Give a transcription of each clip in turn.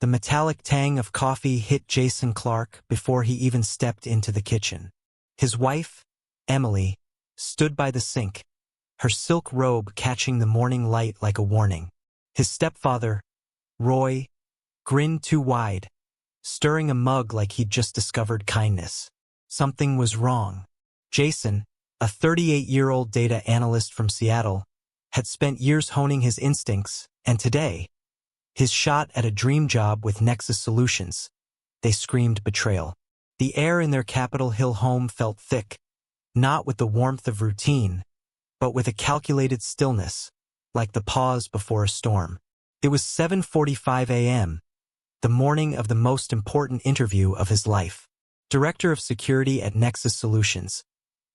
The metallic tang of coffee hit Jason Clark before he even stepped into the kitchen. His wife, Emily, stood by the sink, her silk robe catching the morning light like a warning. His stepfather, Roy, grinned too wide, stirring a mug like he'd just discovered kindness. Something was wrong. Jason, a 38-year-old data analyst from Seattle, had spent years honing his instincts, and today, his shot at a dream job with Nexus Solutions. They screamed betrayal. The air in their Capitol Hill home felt thick, not with the warmth of routine, but with a calculated stillness, like the pause before a storm. It was 7:45 a.m., the morning of the most important interview of his life. Director of Security at Nexus Solutions,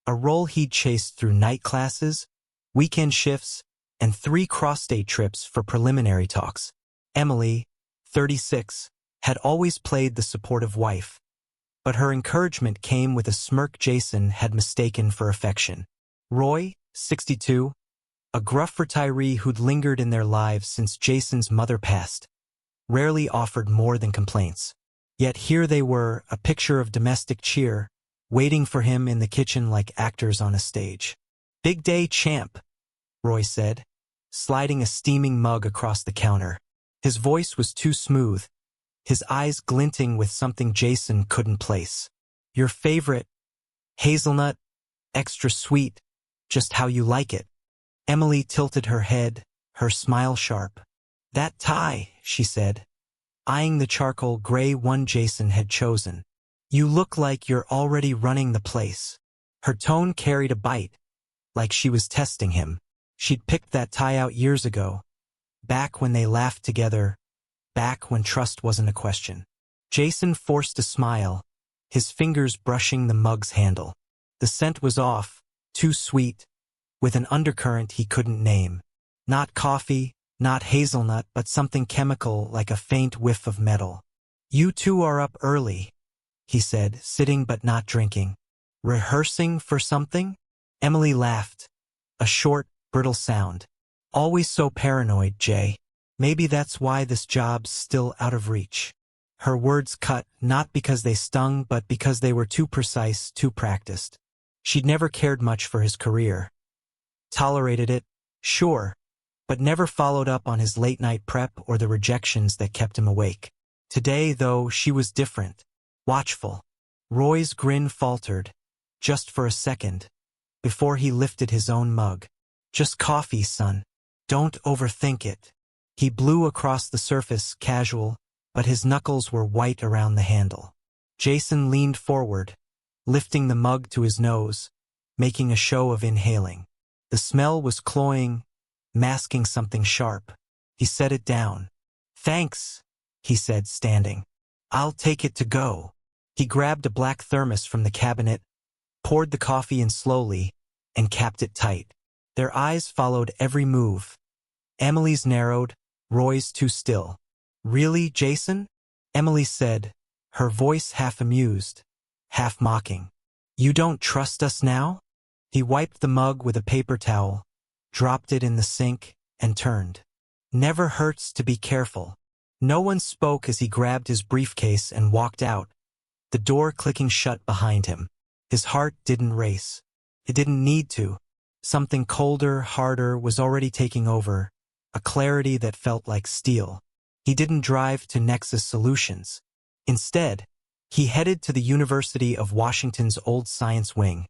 a role he'd chased through night classes, weekend shifts, and 3 cross-state trips for preliminary talks. Emily, 36, had always played the supportive wife, but her encouragement came with a smirk Jason had mistaken for affection. Roy, 62, a gruff retiree who'd lingered in their lives since Jason's mother passed, rarely offered more than complaints. Yet here they were, a picture of domestic cheer, waiting for him in the kitchen like actors on a stage. "Big day, champ," Roy said, sliding a steaming mug across the counter. His voice was too smooth, his eyes glinting with something Jason couldn't place. "Your favorite, hazelnut, extra sweet, just how you like it." Emily tilted her head, her smile sharp. "That tie," she said, eyeing the charcoal gray one Jason had chosen. "You look like you're already running the place." Her tone carried a bite, like she was testing him. She'd picked that tie out years ago, back when they laughed together, back when trust wasn't a question. Jason forced a smile, his fingers brushing the mug's handle. The scent was off, too sweet, with an undercurrent he couldn't name. Not coffee, not hazelnut, but something chemical like a faint whiff of metal. "You two are up early," he said, sitting but not drinking. "Rehearsing for something?" Emily laughed, a short, brittle sound. "Always so paranoid, Jay. Maybe that's why this job's still out of reach." Her words cut, not because they stung, but because they were too precise, too practiced. She'd never cared much for his career. Tolerated it, sure, but never followed up on his late-night prep or the rejections that kept him awake. Today, though, she was different, watchful. Roy's grin faltered, just for a second, before he lifted his own mug. "Just coffee, son. Don't overthink it." He blew across the surface, casual, but his knuckles were white around the handle. Jason leaned forward, lifting the mug to his nose, making a show of inhaling. The smell was cloying, masking something sharp. He set it down. "Thanks," he said, standing. "I'll take it to go." He grabbed a black thermos from the cabinet, poured the coffee in slowly, and capped it tight. Their eyes followed every move. Emily's narrowed, Roy's too still. "Really, Jason?" Emily said, her voice half amused, half mocking. "You don't trust us now?" He wiped the mug with a paper towel, dropped it in the sink, and turned. "Never hurts to be careful." No one spoke as he grabbed his briefcase and walked out, the door clicking shut behind him. His heart didn't race. It didn't need to. Something colder, harder was already taking over, a clarity that felt like steel. He didn't drive to Nexus Solutions. Instead, he headed to the University of Washington's old science wing,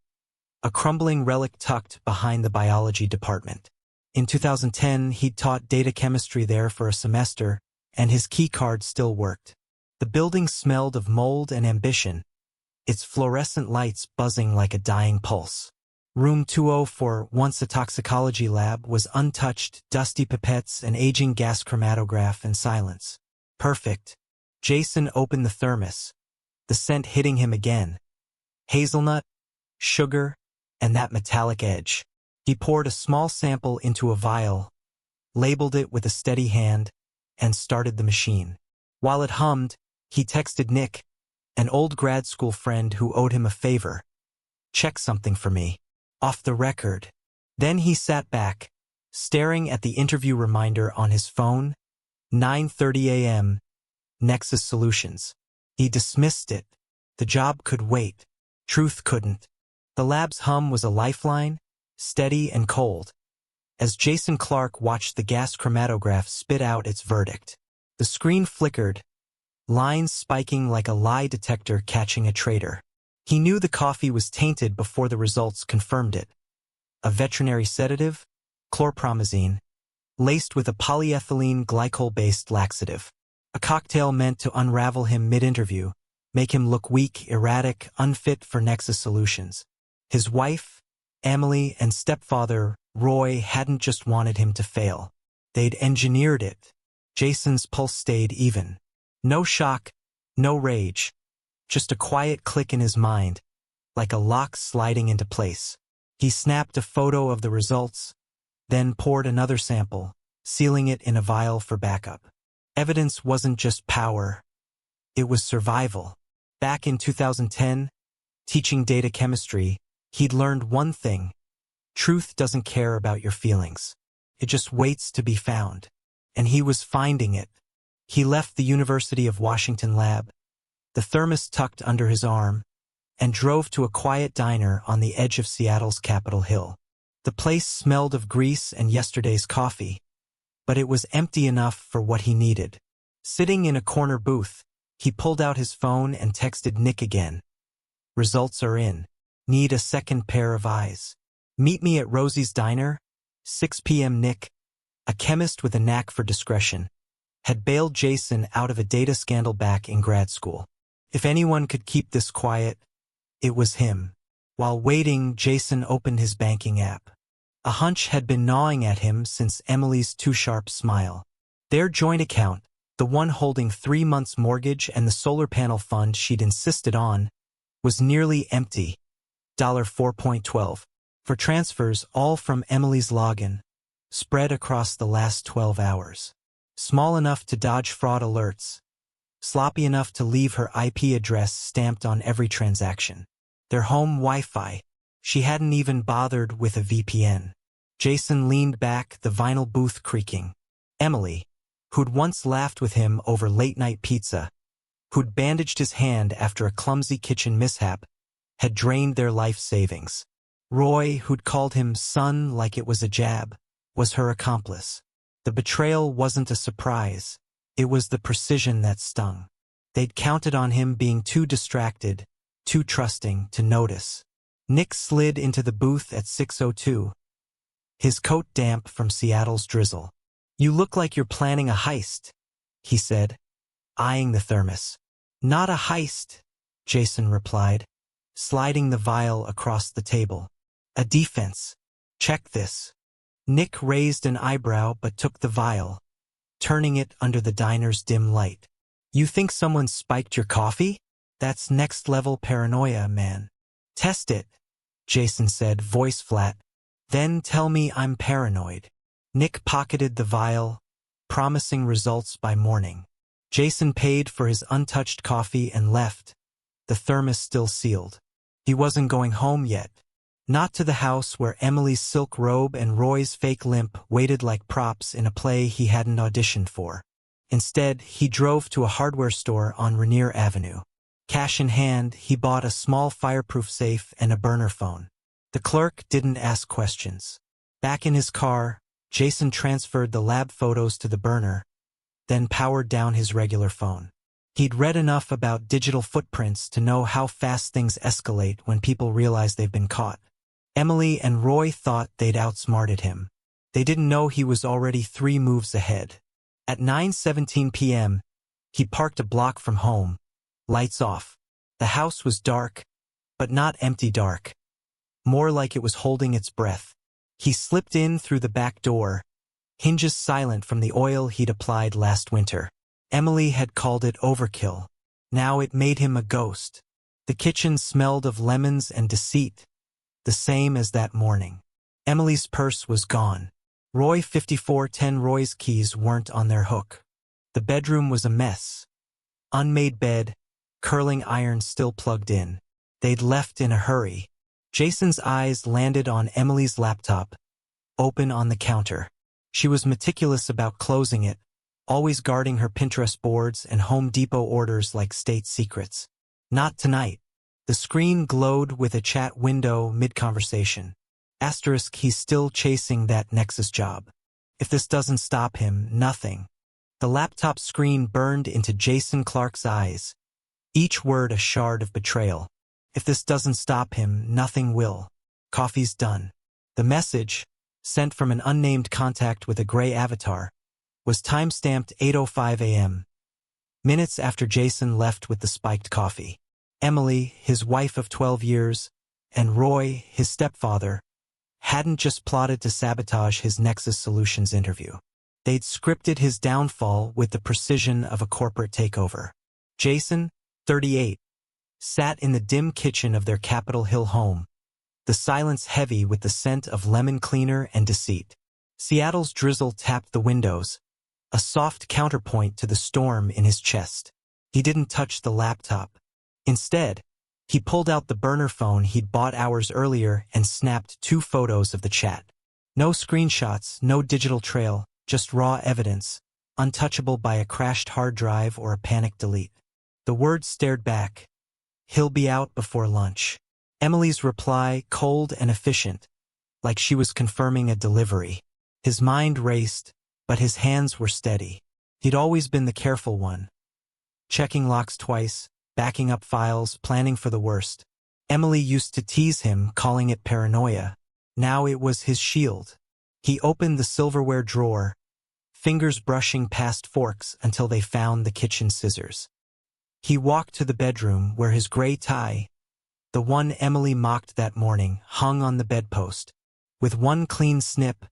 a crumbling relic tucked behind the biology department. In 2010, he'd taught data chemistry there for a semester, and his key card still worked. The building smelled of mold and ambition, its fluorescent lights buzzing like a dying pulse. Room 204, once a toxicology lab, was untouched, dusty pipettes, an aging gas chromatograph, and silence. Perfect. Jason opened the thermos, the scent hitting him again. Hazelnut, sugar, and that metallic edge. He poured a small sample into a vial, labeled it with a steady hand, and started the machine. While it hummed, he texted Nick, an old grad school friend who owed him a favor. "Check something for me. Off the record." Then he sat back, staring at the interview reminder on his phone. 9:30 a.m., Nexus Solutions. He dismissed it. The job could wait. Truth couldn't. The lab's hum was a lifeline, steady and cold, as Jason Clark watched the gas chromatograph spit out its verdict. The screen flickered, lines spiking like a lie detector catching a traitor. He knew the coffee was tainted before the results confirmed it. A veterinary sedative, chlorpromazine, laced with a polyethylene glycol-based laxative. A cocktail meant to unravel him mid-interview, make him look weak, erratic, unfit for Nexus Solutions. His wife, Emily, and stepfather, Roy, hadn't just wanted him to fail. They'd engineered it. Jason's pulse stayed even. No shock, no rage. Just a quiet click in his mind, like a lock sliding into place. He snapped a photo of the results, then poured another sample, sealing it in a vial for backup. Evidence wasn't just power. It was survival. Back in 2010, teaching data chemistry, he'd learned one thing. Truth doesn't care about your feelings. It just waits to be found. And he was finding it. He left the University of Washington lab, the thermos tucked under his arm, and drove to a quiet diner on the edge of Seattle's Capitol Hill. The place smelled of grease and yesterday's coffee, but it was empty enough for what he needed. Sitting in a corner booth, he pulled out his phone and texted Nick again. Results are in. Need a second pair of eyes. Meet me at Rosie's Diner, 6 p.m. Nick, a chemist with a knack for discretion, had bailed Jason out of a data scandal back in grad school. If anyone could keep this quiet, it was him. While waiting, Jason opened his banking app. A hunch had been gnawing at him since Emily's too-sharp smile. Their joint account, the one holding 3 months' mortgage and the solar panel fund she'd insisted on, was nearly empty. $4.12. For transfers all from Emily's login, spread across the last 12 hours. Small enough to dodge fraud alerts, sloppy enough to leave her IP address stamped on every transaction. Their home Wi-Fi. She hadn't even bothered with a VPN. Jason leaned back, the vinyl booth creaking. Emily, who'd once laughed with him over late-night pizza, who'd bandaged his hand after a clumsy kitchen mishap, had drained their life savings. Roy, who'd called him son like it was a jab, was her accomplice. The betrayal wasn't a surprise. It was the precision that stung. They'd counted on him being too distracted, too trusting to notice. Nick slid into the booth at 6:02, his coat damp from Seattle's drizzle. You look like you're planning a heist, he said, eyeing the thermos. Not a heist, Jason replied, sliding the vial across the table. A defense. Check this. Nick raised an eyebrow but took the vial, turning it under the diner's dim light. You think someone spiked your coffee? That's next-level paranoia, man. Test it, Jason said, voice flat. Then tell me I'm paranoid. Nick pocketed the vial, promising results by morning. Jason paid for his untouched coffee and left, the thermos still sealed. He wasn't going home yet. Not to the house where Emily's silk robe and Roy's fake limp waited like props in a play he hadn't auditioned for. Instead, he drove to a hardware store on Rainier Avenue. Cash in hand, he bought a small fireproof safe and a burner phone. The clerk didn't ask questions. Back in his car, Jason transferred the lab photos to the burner, then powered down his regular phone. He'd read enough about digital footprints to know how fast things escalate when people realize they've been caught. Emily and Roy thought they'd outsmarted him. They didn't know he was already 3 moves ahead. At 9:17 p.m., he parked a block from home, lights off. The house was dark, but not empty dark. More like it was holding its breath. He slipped in through the back door, hinges silent from the oil he'd applied last winter. Emily had called it overkill. Now it made him a ghost. The kitchen smelled of lemons and deceit, the same as that morning. Emily's purse was gone. Roy 5410 Roy's keys weren't on their hook. The bedroom was a mess. Unmade bed, curling iron still plugged in. They'd left in a hurry. Jason's eyes landed on Emily's laptop, open on the counter. She was meticulous about closing it, always guarding her Pinterest boards and Home Depot orders like state secrets. Not tonight. The screen glowed with a chat window mid-conversation. Asterisk, he's still chasing that Nexus job. If this doesn't stop him, nothing. The laptop screen burned into Jason Clark's eyes, each word a shard of betrayal. If this doesn't stop him, nothing will. Coffee's done. The message, sent from an unnamed contact with a gray avatar, was time-stamped 8:05 a.m., minutes after Jason left with the spiked coffee. Emily, his wife of 12 years, and Roy, his stepfather, hadn't just plotted to sabotage his Nexus Solutions interview. They'd scripted his downfall with the precision of a corporate takeover. Jason, 38, sat in the dim kitchen of their Capitol Hill home, the silence heavy with the scent of lemon cleaner and deceit. Seattle's drizzle tapped the windows, a soft counterpoint to the storm in his chest. He didn't touch the laptop. Instead, he pulled out the burner phone he'd bought hours earlier and snapped 2 photos of the chat. No screenshots, no digital trail, just raw evidence, untouchable by a crashed hard drive or a panicked delete. The words stared back. He'll be out before lunch. Emily's reply, cold and efficient, like she was confirming a delivery. His mind raced, but his hands were steady. He'd always been the careful one, checking locks twice, backing up files, planning for the worst. Emily used to tease him, calling it paranoia. Now it was his shield. He opened the silverware drawer, fingers brushing past forks until they found the kitchen scissors. He walked to the bedroom where his gray tie, the one Emily mocked that morning, hung on the bedpost. With one clean snip,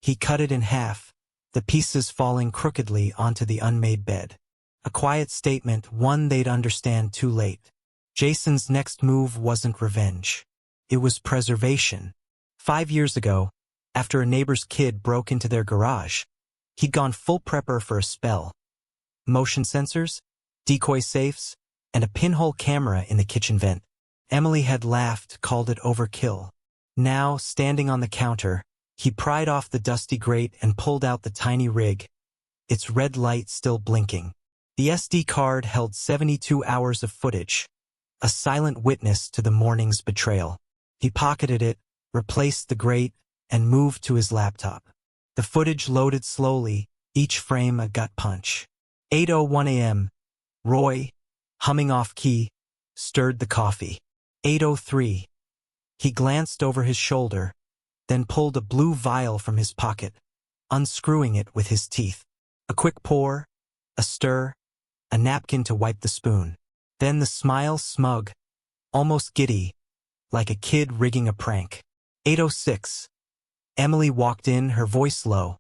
he cut it in half, the pieces falling crookedly onto the unmade bed. A quiet statement, one they'd understand too late. Jason's next move wasn't revenge. It was preservation. 5 years ago, after a neighbor's kid broke into their garage, he'd gone full prepper for a spell. Motion sensors, decoy safes, and a pinhole camera in the kitchen vent. Emily had laughed, called it overkill. Now, standing on the counter, he pried off the dusty grate and pulled out the tiny rig, its red light still blinking. The SD card held 72 hours of footage, a silent witness to the morning's betrayal. He pocketed it, replaced the grate, and moved to his laptop. The footage loaded slowly, each frame a gut punch. 8:01 a.m. Roy, humming off key, stirred the coffee. 8:03. He glanced over his shoulder, then pulled a blue vial from his pocket, unscrewing it with his teeth. A quick pour, a stir, a napkin to wipe the spoon. Then the smile, smug, almost giddy, like a kid rigging a prank. 8:06. Emily walked in, her voice low.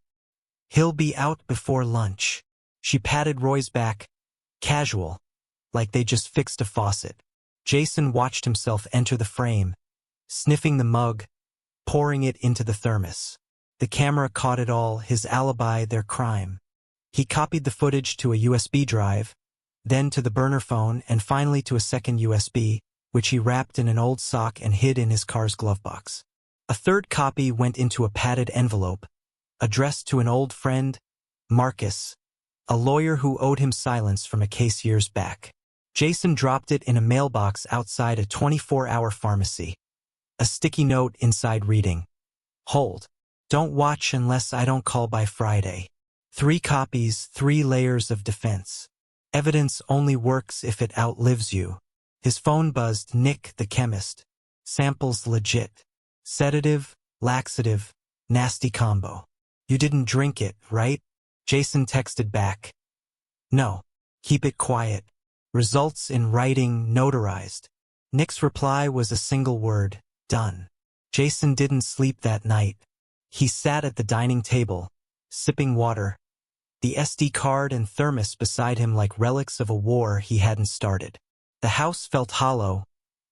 He'll be out before lunch. She patted Roy's back, casual, like they just fixed a faucet. Jason watched himself enter the frame, sniffing the mug, pouring it into the thermos. The camera caught it all, his alibi, their crime. He copied the footage to a USB drive, then to the burner phone, and finally to a second USB, which he wrapped in an old sock and hid in his car's glove box. A third copy went into a padded envelope, addressed to an old friend, Marcus, a lawyer who owed him silence from a case years back. Jason dropped it in a mailbox outside a 24-hour pharmacy. A sticky note inside reading, "Hold. Don't watch unless I don't call by Friday. 3 copies, 3 layers of defense. Evidence only works if it outlives you." His phone buzzed. Nick, the chemist. Samples legit. Sedative, laxative, nasty combo. "You didn't drink it, right?" Jason texted back. "No. Keep it quiet. Results in writing notarized." Nick's reply was a single word, "Done." Jason didn't sleep that night. He sat at the dining table, sipping water, the SD card and thermos beside him like relics of a war he hadn't started. The house felt hollow,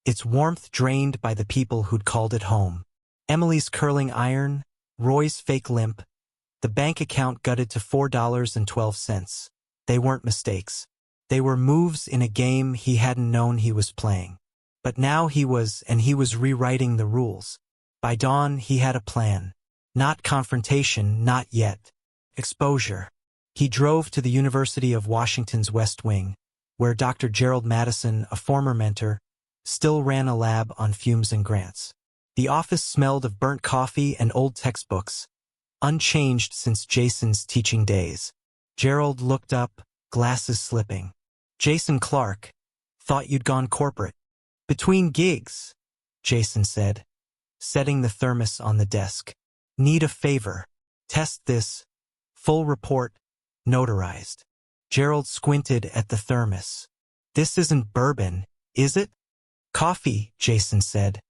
its warmth drained by the people who'd called it home. Emily's curling iron, Roy's fake limp, the bank account gutted to $4.12. They weren't mistakes. They were moves in a game he hadn't known he was playing. But now he was rewriting the rules. By dawn, he had a plan. Not confrontation, not yet. Exposure. He drove to the University of Washington's West Wing, where Dr. Gerald Madison, a former mentor, still ran a lab on fumes and grants. The office smelled of burnt coffee and old textbooks, unchanged since Jason's teaching days. Gerald looked up, glasses slipping. "Jason Clark, thought you'd gone corporate." "Between gigs," Jason said, setting the thermos on the desk. "Need a favor. Test this. Full report, notarized." Gerald squinted at the thermos. "This isn't bourbon, is it?" "Coffee," Jason said,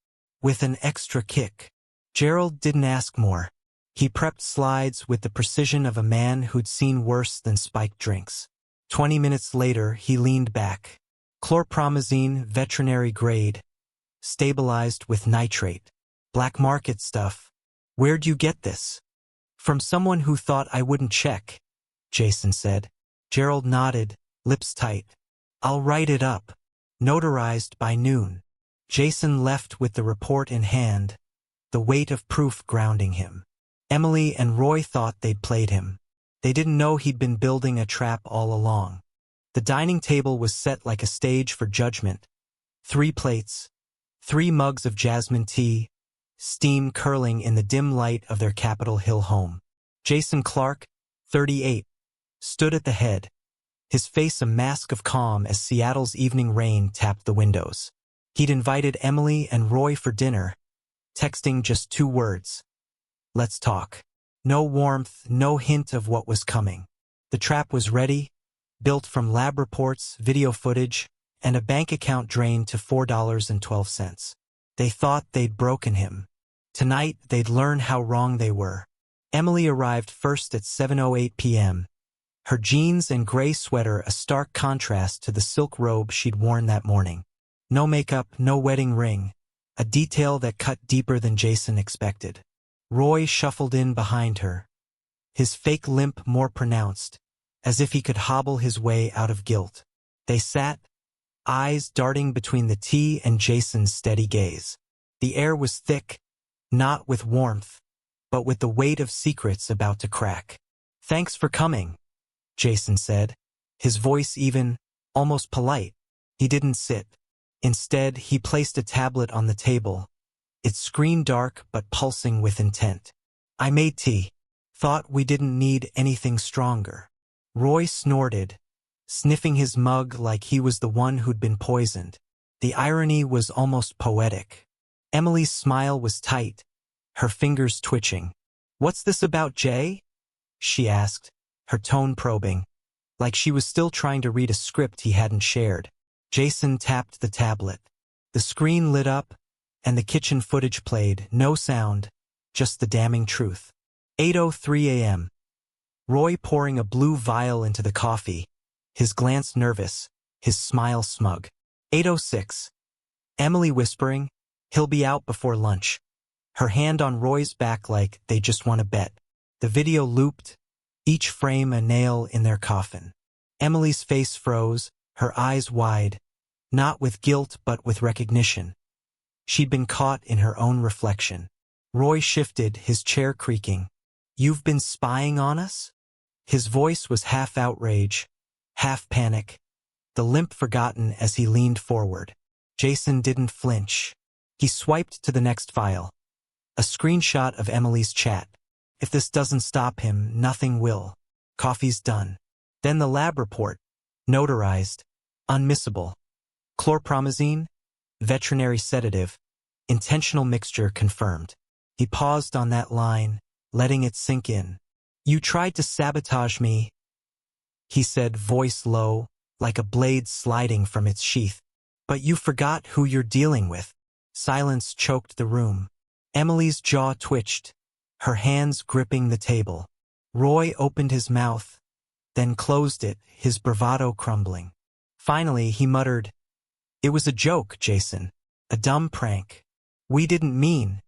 with an extra kick. Gerald didn't ask more. He prepped slides with the precision of a man who'd seen worse than spiked drinks. 20 minutes later, he leaned back. "Chlorpromazine, veterinary grade. Stabilized with nitrate. Black market stuff. Where'd you get this?" "From someone who thought I wouldn't check," Jason said. Gerald nodded, lips tight. "I'll write it up. Notarized by noon." Jason left with the report in hand, the weight of proof grounding him. Emily and Roy thought they'd played him. They didn't know he'd been building a trap all along. The dining table was set like a stage for judgment. 3 plates, 3 mugs of jasmine tea, steam curling in the dim light of their Capitol Hill home. Jason Clark, 38, stood at the head, his face a mask of calm as Seattle's evening rain tapped the windows. He'd invited Emily and Roy for dinner, texting just 2 words. "Let's talk." No warmth, no hint of what was coming. The trap was ready, built from lab reports, video footage, and a bank account drained to $4.12. They thought they'd broken him. Tonight, they'd learn how wrong they were. Emily arrived first at 7:08 p.m., her jeans and gray sweater a stark contrast to the silk robe she'd worn that morning. No makeup, no wedding ring, a detail that cut deeper than Jason expected. Roy shuffled in behind her, his fake limp more pronounced, as if he could hobble his way out of guilt. They sat, eyes darting between the tea and Jason's steady gaze. The air was thick, not with warmth, but with the weight of secrets about to crack. "Thanks for coming," Jason said, his voice even, almost polite. He didn't sit. Instead, he placed a tablet on the table, its screen dark but pulsing with intent. "I made tea. Thought we didn't need anything stronger." Roy snorted, sniffing his mug like he was the one who'd been poisoned. The irony was almost poetic. Emily's smile was tight, her fingers twitching. "What's this about, Jay?" she asked, her tone probing, like she was still trying to read a script he hadn't shared. Jason tapped the tablet. The screen lit up, and the kitchen footage played, no sound, just the damning truth. 8:03 a.m. Roy pouring a blue vial into the coffee, his glance nervous, his smile smug. 8:06. Emily whispering, "He'll be out before lunch." Her hand on Roy's back like they just won a bet. The video looped, each frame a nail in their coffin. Emily's face froze, her eyes wide, not with guilt but with recognition. She'd been caught in her own reflection. Roy shifted, his chair creaking. "You've been spying on us?" His voice was half outrage, half panic, the limp forgotten as he leaned forward. Jason didn't flinch. He swiped to the next file. A screenshot of Emily's chat. "If this doesn't stop him, nothing will. Coffee's done." Then the lab report. Notarized. Unmissable. Chlorpromazine. Veterinary sedative. Intentional mixture confirmed. He paused on that line, letting it sink in. "You tried to sabotage me," he said, voice low, like a blade sliding from its sheath. "But you forgot who you're dealing with." Silence choked the room. Emily's jaw twitched, her hands gripping the table. Roy opened his mouth, then closed it, his bravado crumbling. Finally, he muttered, "It was a joke, Jason. A dumb prank. We didn't mean.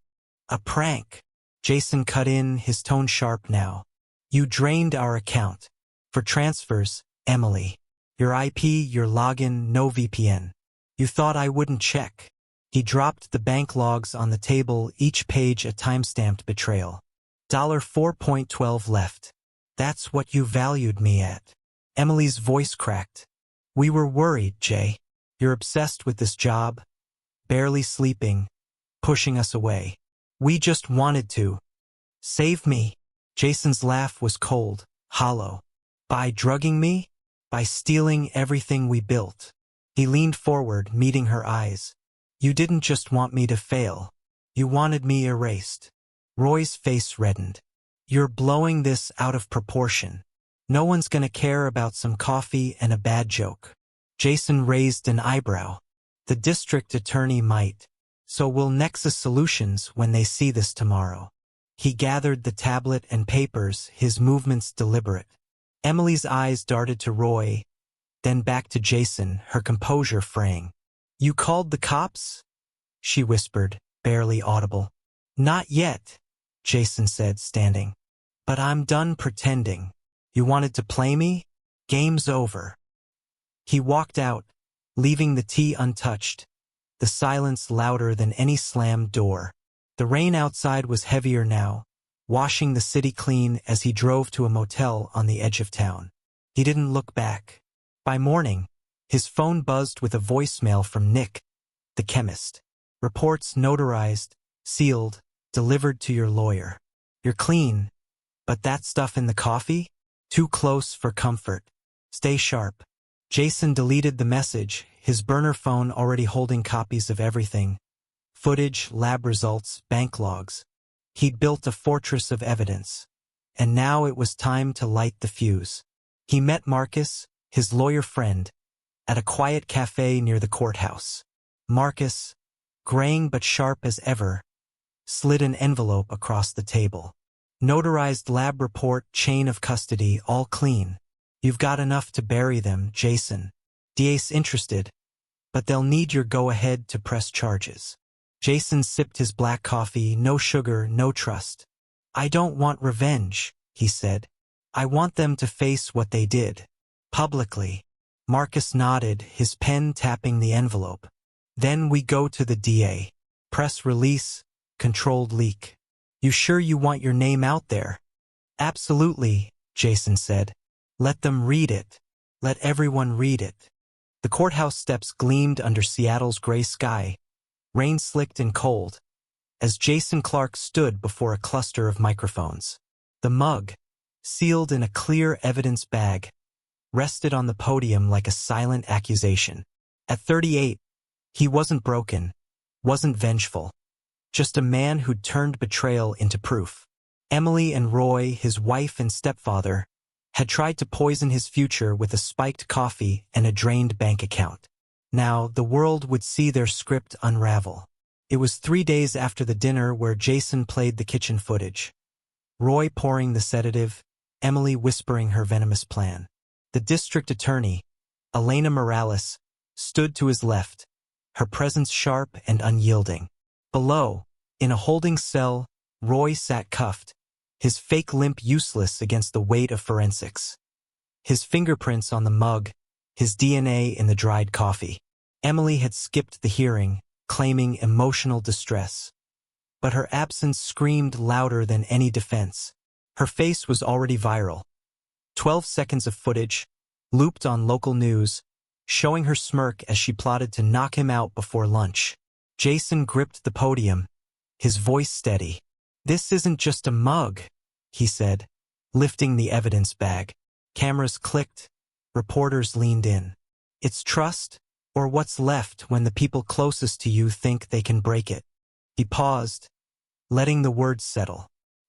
A prank." Jason cut in, his tone sharp now. "You drained our account. For transfers, Emily. Your IP, your login, no VPN. You thought I wouldn't check." He dropped the bank logs on the table, each page a time-stamped betrayal. $4.12 left. That's what you valued me at. Emily's voice cracked. We were worried, Jay. You're obsessed with this job, barely sleeping, pushing us away. We just wanted to. Save me. Jason's laugh was cold, hollow. By drugging me? By stealing everything we built. He leaned forward, meeting her eyes. You didn't just want me to fail. You wanted me erased. Roy's face reddened. You're blowing this out of proportion. No one's gonna care about some coffee and a bad joke. Jason raised an eyebrow. The district attorney might. So will Nexus Solutions when they see this tomorrow. He gathered the tablet and papers, his movements deliberate. Emily's eyes darted to Roy, then back to Jason, her composure fraying. You called the cops? She whispered, barely audible. Not yet, Jason said, standing. But I'm done pretending. You wanted to play me? Game's over. He walked out, leaving the tea untouched, the silence louder than any slammed door. The rain outside was heavier now, washing the city clean as he drove to a motel on the edge of town. He didn't look back. By morning, his phone buzzed with a voicemail from Nick, the chemist. Reports notarized, sealed, delivered to your lawyer. You're clean, but that stuff in the coffee? Too close for comfort. Stay sharp. Jason deleted the message, his burner phone already holding copies of everything. Footage, lab results, bank logs. He'd built a fortress of evidence. And now it was time to light the fuse. He met Marcus, his lawyer friend, at a quiet cafe near the courthouse. Marcus, graying but sharp as ever, slid an envelope across the table. Notarized lab report, chain of custody, all clean. You've got enough to bury them, Jason. DA's interested, but they'll need your go-ahead to press charges. Jason sipped his black coffee, no sugar, no trust. I don't want revenge, he said. I want them to face what they did. Publicly. Marcus nodded, his pen tapping the envelope. Then we go to the DA. Press release, controlled leak. You sure you want your name out there? Absolutely, Jason said. Let them read it. Let everyone read it. The courthouse steps gleamed under Seattle's gray sky, rain slicked and cold, as Jason Clark stood before a cluster of microphones. The mug, sealed in a clear evidence bag, rested on the podium like a silent accusation. At 38, he wasn't broken, wasn't vengeful, just a man who'd turned betrayal into proof. Emily and Roy, his wife and stepfather, had tried to poison his future with a spiked coffee and a drained bank account. Now, the world would see their script unravel. It was 3 days after the dinner where Jason played the kitchen footage. Roy pouring the sedative, Emily whispering her venomous plan. The district attorney, Elena Morales, stood to his left, her presence sharp and unyielding. Below, in a holding cell, Roy sat cuffed, his fake limp useless against the weight of forensics. His fingerprints on the mug, his DNA in the dried coffee. Emily had skipped the hearing, claiming emotional distress. But her absence screamed louder than any defense. Her face was already viral. 12 seconds of footage, looped on local news, showing her smirk as she plotted to knock him out before lunch. Jason gripped the podium, his voice steady. This isn't just a mug, he said, lifting the evidence bag. Cameras clicked, reporters leaned in. It's trust, or what's left when the people closest to you think they can break it. He paused, letting the words settle.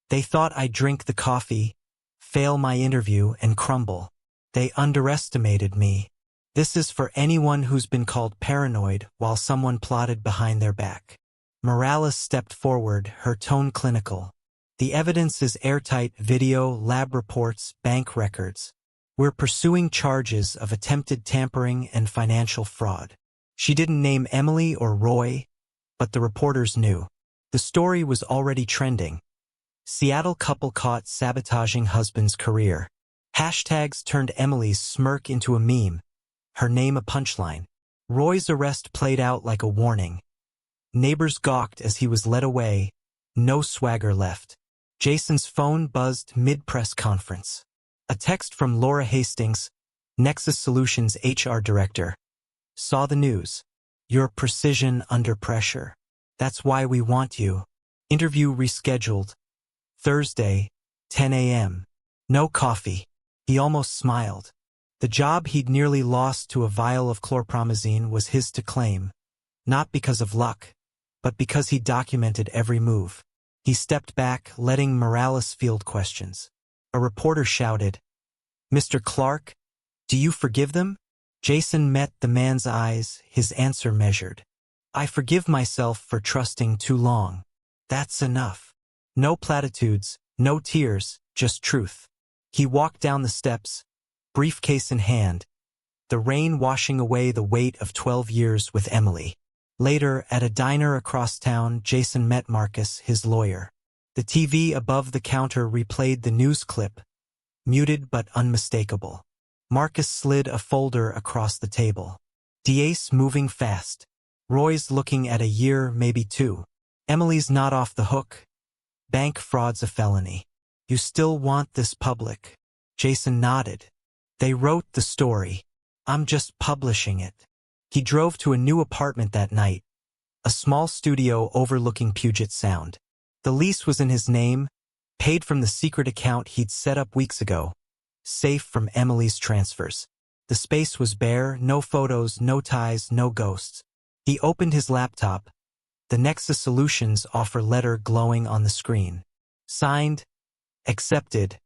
They thought I'd drink the coffee, fail my interview, and crumble. They underestimated me. This is for anyone who's been called paranoid while someone plotted behind their back. Morales stepped forward, her tone clinical. The evidence is airtight: video, lab reports, bank records. We're pursuing charges of attempted tampering and financial fraud. She didn't name Emily or Roy, but the reporters knew. The story was already trending. Seattle couple caught sabotaging husband's career. Hashtags turned Emily's smirk into a meme, her name a punchline. Roy's arrest played out like a warning. Neighbors gawked as he was led away, no swagger left. Jason's phone buzzed mid-press conference. A text from Laura Hastings, Nexus Solutions HR Director. Saw the news. Your precision under pressure. That's why we want you. Interview rescheduled. Thursday, 10 a.m. No coffee. He almost smiled. The job he'd nearly lost to a vial of chlorpromazine was his to claim. Not because of luck, but because he documented every move. He stepped back, letting Morales field questions. A reporter shouted, "Mr. Clark, do you forgive them?" Jason met the man's eyes, his answer measured. "I forgive myself for trusting too long. That's enough." No platitudes, no tears, just truth. He walked down the steps, briefcase in hand, the rain washing away the weight of 12 years with Emily. Later, at a diner across town, Jason met Marcus, his lawyer. The TV above the counter replayed the news clip, muted but unmistakable. Marcus slid a folder across the table. Diaz moving fast. Roy's looking at a year, maybe 2. Emily's not off the hook. Bank fraud's a felony. You still want this public? Jason nodded. They wrote the story. I'm just publishing it. He drove to a new apartment that night, a small studio overlooking Puget Sound. The lease was in his name, paid from the secret account he'd set up weeks ago, safe from Emily's transfers. The space was bare, no photos, no ties, no ghosts. He opened his laptop, the Nexus Solutions offer letter glowing on the screen. Signed, accepted,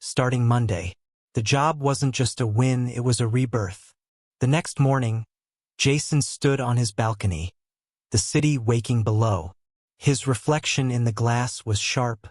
starting Monday. The job wasn't just a win, it was a rebirth. The next morning, Jason stood on his balcony, the city waking below. His reflection in the glass was sharp,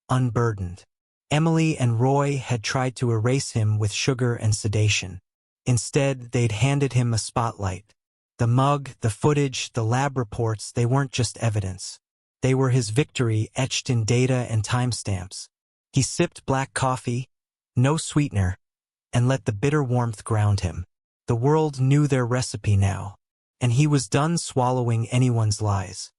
unburdened. Emily and Roy had tried to erase him with sugar and sedation. Instead, they'd handed him a spotlight. The mug, the footage, the lab reports, they weren't just evidence. They were his victory etched in data and timestamps. He sipped black coffee, no sweetener, and let the bitter warmth ground him. The world knew their recipe now, and he was done swallowing anyone's lies.